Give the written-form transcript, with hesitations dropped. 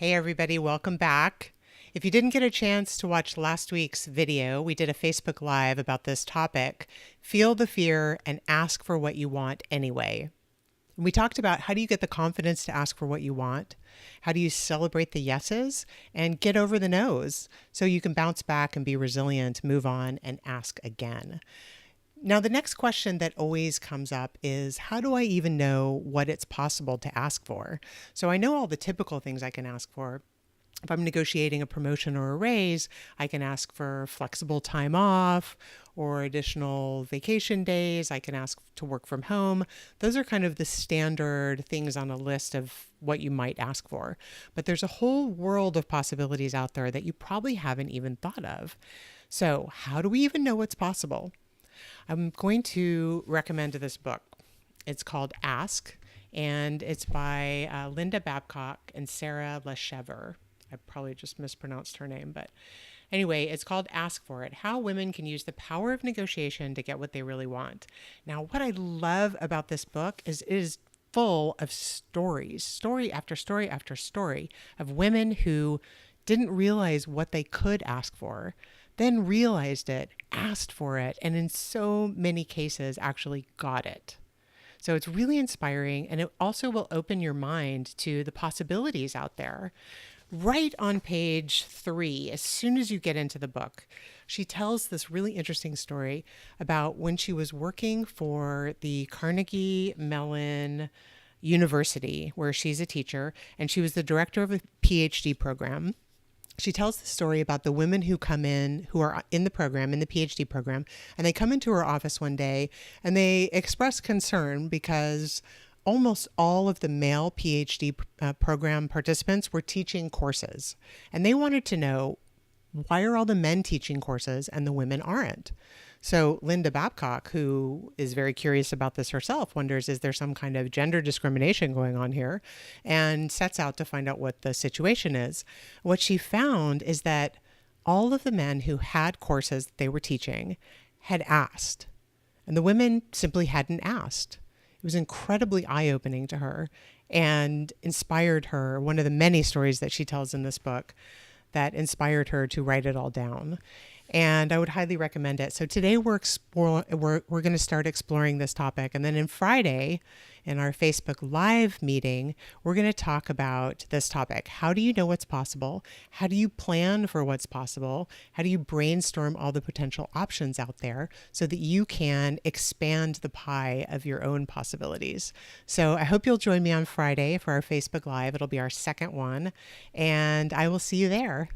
Hey everybody, welcome back. If you didn't get a chance to watch last week's video, we did a Facebook Live about this topic. Feel the fear and ask for what you want anyway. And we talked about how do you get the confidence to ask for what you want? How do you celebrate the yeses and get over the no's so you can bounce back and be resilient, move on, and ask again? Now, the next question that always comes up is how do I even know what it's possible to ask for? So I know all the typical things I can ask for. If I'm negotiating a promotion or a raise, I can ask for flexible time off or additional vacation days. I can ask to work from home. Those are kind of the standard things on a list of what you might ask for. But there's a whole world of possibilities out there that you probably haven't even thought of. So, how do we even know what's possible? I'm going to recommend this book. It's called Ask, and it's by Linda Babcock and Sarah Leshevre. I probably just mispronounced her name, but anyway, it's called Ask for It, How Women Can Use the Power of Negotiation to Get What They Really Want. Now, what I love about this book is it is full of stories, story after story after story of women who didn't realize what they could ask for, then realized it, asked for it, and in so many cases actually got it. So it's really inspiring, and it also will open your mind to the possibilities out there. Right on page 3, as soon as you get into the book, she tells this really interesting story about when she was working for the Carnegie Mellon University, where she's a teacher, and she was the director of a PhD program. She tells the story about the women who come in, who are in the program, in the PhD program, and they come into her office one day and they express concern because almost all of the male PhD program participants were teaching courses. And they wanted to know, why are all the men teaching courses and the women aren't? So Linda Babcock, who is very curious about this herself, wonders, is there some kind of gender discrimination going on here? And sets out to find out what the situation is. What she found is that all of the men who had courses that they were teaching had asked, and the women simply hadn't asked. It was incredibly eye-opening to her and inspired her. One of the many stories that she tells in this book that inspired her to write it all down. And I would highly recommend it. So today we're going to start exploring this topic. And then in Friday, in our Facebook Live meeting, we're going to talk about this topic. How do you know what's possible? How do you plan for what's possible? How do you brainstorm all the potential options out there so that you can expand the pie of your own possibilities? So I hope you'll join me on Friday for our Facebook Live. It'll be our second one, and I will see you there.